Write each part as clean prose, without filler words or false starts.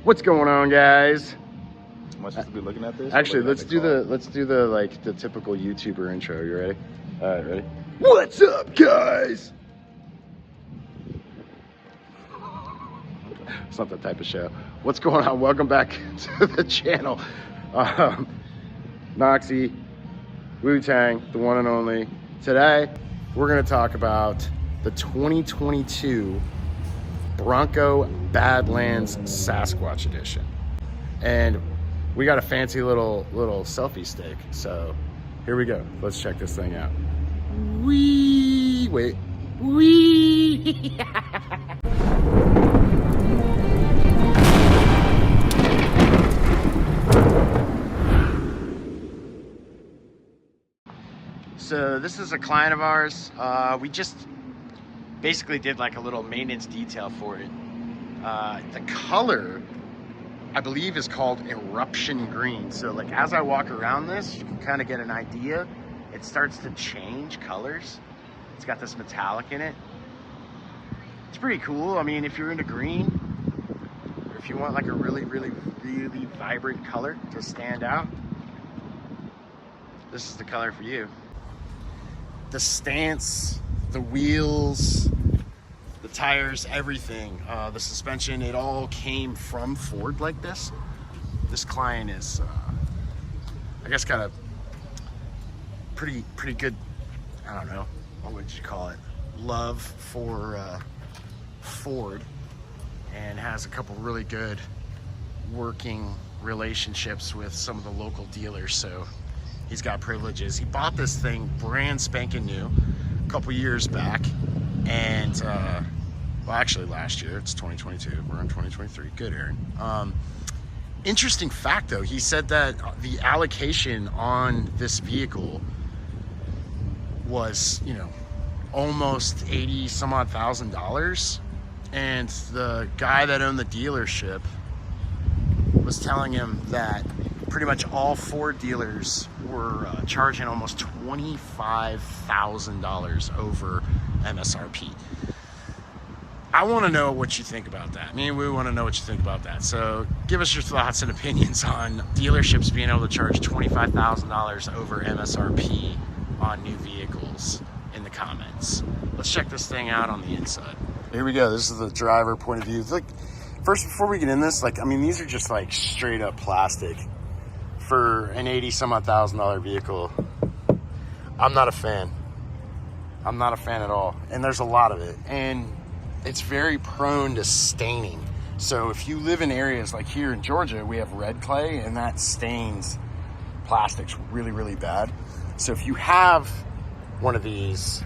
What's going on, guys? Am I supposed to be looking at this? Actually, let's do the like the typical YouTuber intro. You ready? All right, ready? What's up, guys? It's not that type of show. What's going on? Welcome back to the channel. Knoxy, Wu-Tang, the one and only. Today, we're gonna talk about the 2022 Bronco Badlands Sasquatch Edition. And we got a fancy little selfie stick. So here we go. Let's check this thing out. Wee! So this is a client of ours. We just basically did like a little maintenance detail for it. The color, I believe, is called eruption green. So like as I walk around this, you can kind of get an idea. It starts to change colors. It's got this metallic in it. It's pretty cool. I mean, if you're into green, or if you want like a really vibrant color to stand out, this is the color for you. The stance, the wheels, the tires, everything, the suspension, it all came from Ford like this. This client is, I guess, got a pretty good, I don't know, what would you call it, love for Ford, and has a couple really good working relationships with some of the local dealers, so he's got privileges. He bought this thing brand spanking new a couple years back, and well, actually last year. It's 2022, we're in 2023. Good, Aaron. Interesting fact though, he said that the allocation on this vehicle was, you know, almost 80 some odd $1,000, and the guy that owned the dealership was telling him that pretty much all Ford dealers were charging almost $25,000 over MSRP. I want to know what you think about that. Me and we want to know what you think about that. So give us your thoughts and opinions on dealerships being able to charge $25,000 over MSRP on new vehicles in the comments. Let's check this thing out on the inside. Here we go. This is the driver point of view. Look, first, before we get in this, like, I mean, these are just like straight up plastic for an 80 some odd $1,000 vehicle. I'm not a fan. I'm not a fan at all. And there's a lot of it. And it's very prone to staining. So if you live in areas like here in Georgia, we have red clay, and that stains plastics really bad. So if you have one of these,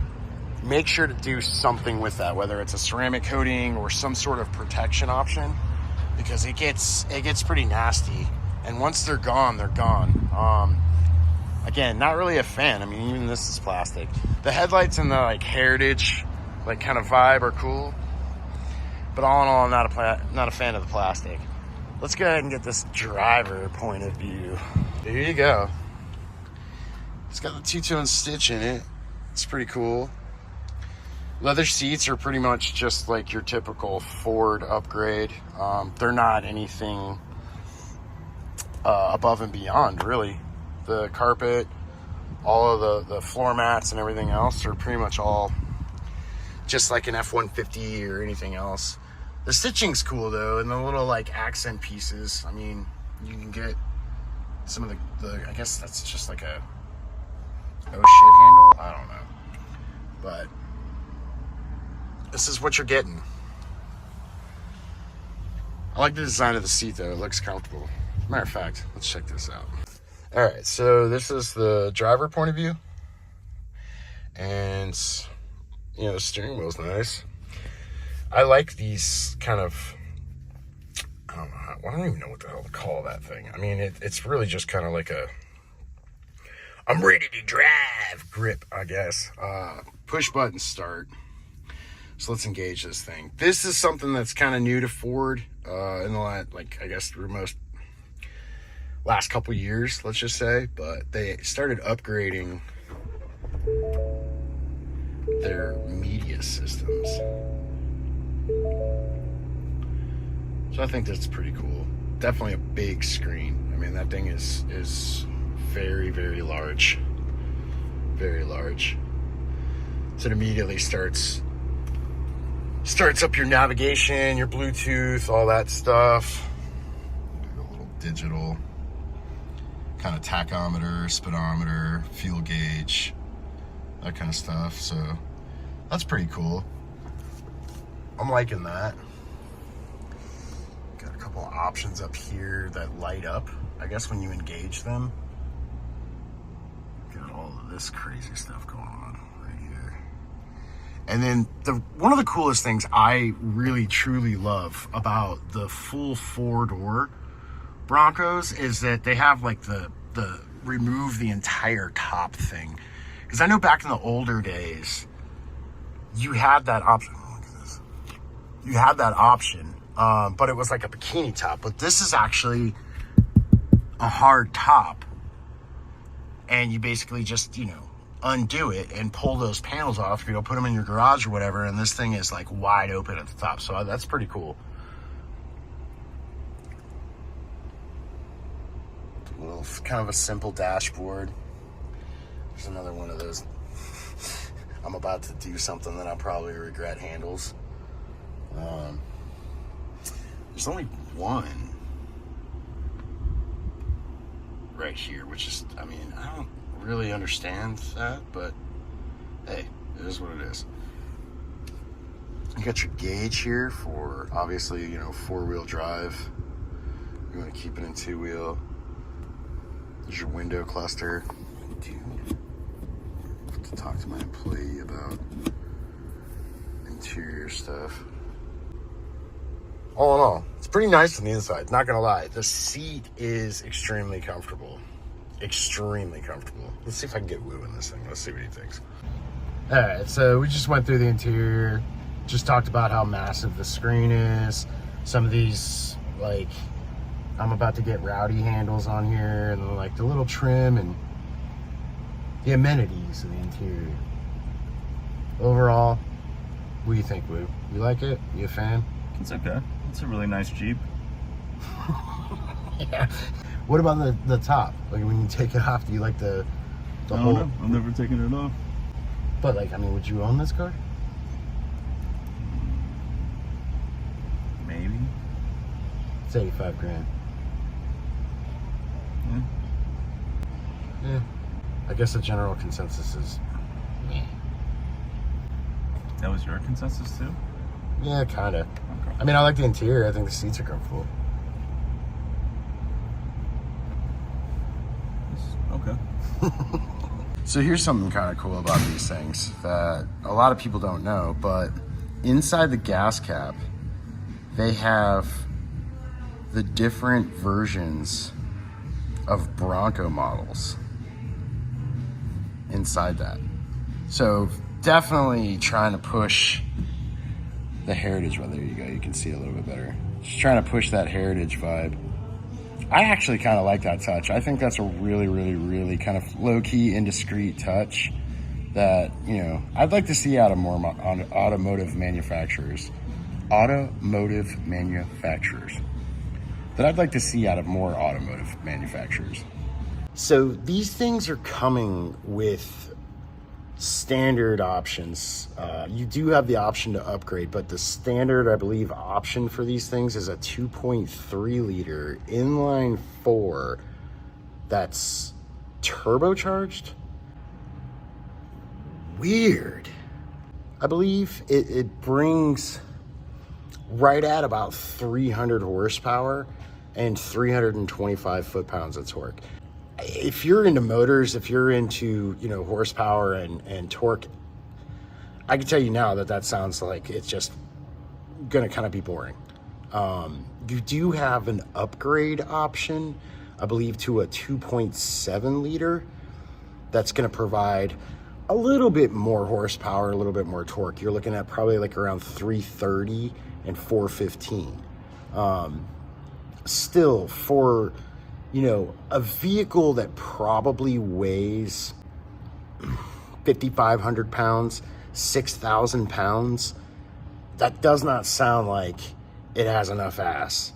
make sure to do something with that, whether it's a ceramic coating or some sort of protection option, because it gets pretty nasty. And once they're gone, they're gone. Again, not really a fan. I mean, even this is plastic. The headlights and the like heritage, like kind of vibe are cool. But all in all, I'm not a fan of the plastic. Let's go ahead and get this driver point of view. There you go. It's got the two-tone stitch in it. It's pretty cool. Leather seats are pretty much just like your typical Ford upgrade. They're not anything above and beyond, really. The carpet, all of the floor mats and everything else are pretty much all just like an F-150 or anything else. The stitching's cool though, and the little like accent pieces. I mean, you can get some of the I guess that's just like a oh shit handle. I don't know, but this is what you're getting. I like the design of the seat though. It looks comfortable. Matter of fact, let's check this out. All right, so this is the driver point of view, and you know, the steering wheel's nice. I like these kind of, I don't even know what the hell to call that thing. I mean, it's really just kind of like a, I'm ready to drive grip, I guess. Push button start. So let's engage this thing. This is something that's kind of new to Ford in the last, like, I guess last couple years, let's just say. But they started upgrading their media systems. So I think that's pretty cool. definitely a big screen. I mean, that thing is very, very large. Very large. So it immediately starts up your navigation, your Bluetooth, all that stuff. A little digital kind of tachometer, speedometer, fuel gauge, that kind of stuff. So that's pretty cool. I'm liking that. Got a couple options up here that light up, I guess, when you engage them. Got all of this crazy stuff going on right here. And then one of the coolest things I really truly love about the full 4-door Broncos is that they have like the remove the entire top thing. Because I know back in the older days, you had that option. Look at this. You had that option, but it was like a bikini top. But this is actually a hard top. And you basically just, undo it and pull those panels off, put them in your garage or whatever. And this thing is like wide open at the top. So that's pretty cool. Well, it's kind of a simple dashboard. There's another one of those. I'm about to do something that I'll probably regret handles. There's only one right here, which is, I don't really understand that, but hey, it is what it is. You got your gauge here for, obviously, 4-wheel drive. You want to keep it in 2-wheel. There's your window cluster. Dude, I have to talk to my employee about interior stuff. All in all, it's pretty nice on the inside, not gonna lie. The seat is extremely comfortable. Extremely comfortable. Let's see if I can get Wu in this thing. Let's see what he thinks. All right, so we just went through the interior, just talked about how massive the screen is. Some of these, like, I'm about to get rowdy handles on here, and like the little trim and the amenities of the interior. Overall, what do you think, Wu? You like it? You a fan? It's okay. It's a really nice Jeep. Yeah. What about the top? Like when you take it off, do you like the whole? No, I've never taken it off. But like, would you own this car? Maybe. It's 85 grand. Yeah. I guess the general consensus is meh. That was your consensus too? Yeah, kind of. Okay. I like the interior. I think the seats are comfortable. Okay. So here's something kind of cool about these things that a lot of people don't know, but inside the gas cap, they have the different versions of Bronco models inside that. So definitely trying to push the heritage. Well, there you go. You can see it a little bit better. Just trying to push that heritage vibe. I actually kind of like that touch. I think that's a really, really, really kind of low-key, indiscreet touch that, I'd like to see out of more automotive manufacturers. Automotive manufacturers. That I'd like to see out of more automotive manufacturers. So these things are coming with standard options. You do have the option to upgrade, but the standard, I believe, option for these things is a 2.3 liter inline 4 that's turbocharged. Weird. I believe it brings right at about 300 horsepower and 325 foot-pounds of torque. If you're into motors, if you're into, horsepower and torque, I can tell you now that sounds like it's just going to kind of be boring. You do have an upgrade option, I believe, to a 2.7 liter that's going to provide a little bit more horsepower, a little bit more torque. You're looking at probably like around 330 and 415. Still, for a vehicle that probably weighs 5,500 pounds, 6,000 pounds, that does not sound like it has enough ass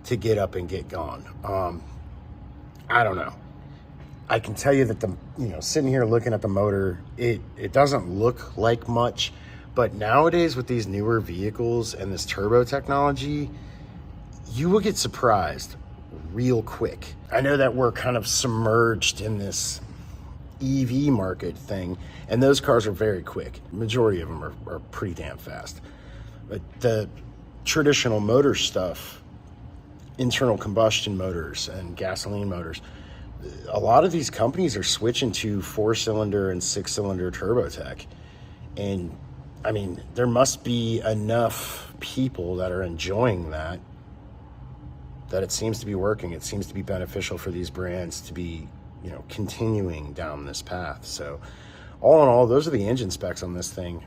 to get up and get gone. I don't know. I can tell you that sitting here looking at the motor, it doesn't look like much, but nowadays with these newer vehicles and this turbo technology, you will get surprised real quick. I know that we're kind of submerged in this EV market thing, and those cars are very quick. The majority of them are pretty damn fast. But the traditional motor stuff, internal combustion motors and gasoline motors, a lot of these companies are switching to 4-cylinder and 6-cylinder turbo tech. And I mean, there must be enough people that are enjoying that it seems to be working. It seems to be beneficial for these brands to be, continuing down this path. So all in all, those are the engine specs on this thing.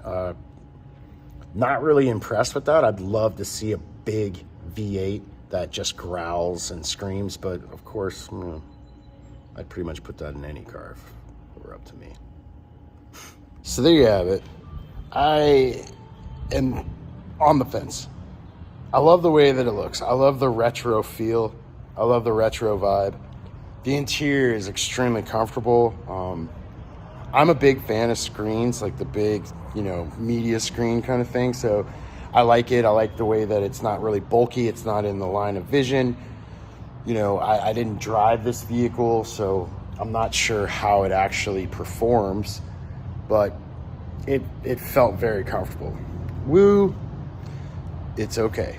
Not really impressed with that. I'd love to see a big V8 that just growls and screams, but of course, I'd pretty much put that in any car if it were up to me. So there you have it. I am on the fence. I love the way that it looks. I love the retro feel. I love the retro vibe. The interior is extremely comfortable. I'm a big fan of screens, like the big, media screen kind of thing. So I like it. I like the way that it's not really bulky. It's not in the line of vision. I didn't drive this vehicle, so I'm not sure how it actually performs, but it felt very comfortable. Woo, it's okay.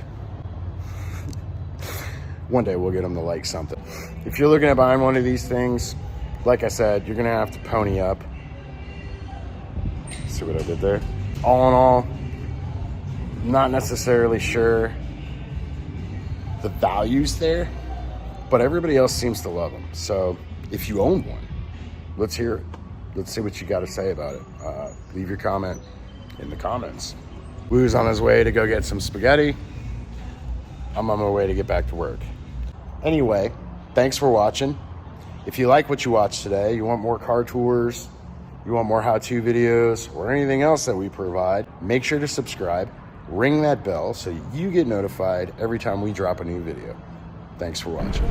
One day we'll get them to like something. If you're looking at buying one of these things, like I said, you're gonna have to pony up. See what I did there? All in all, not necessarily sure the value's there, but everybody else seems to love them. So if you own one, let's hear it. Let's see what you got to say about it. Leave your comment in the comments. Woo's on his way to go get some spaghetti. I'm on my way to get back to work. Anyway, thanks for watching. If you like what you watched today, you want more car tours, you want more how-to videos, or anything else that we provide, make sure to subscribe, ring that bell so you get notified every time we drop a new video. Thanks for watching.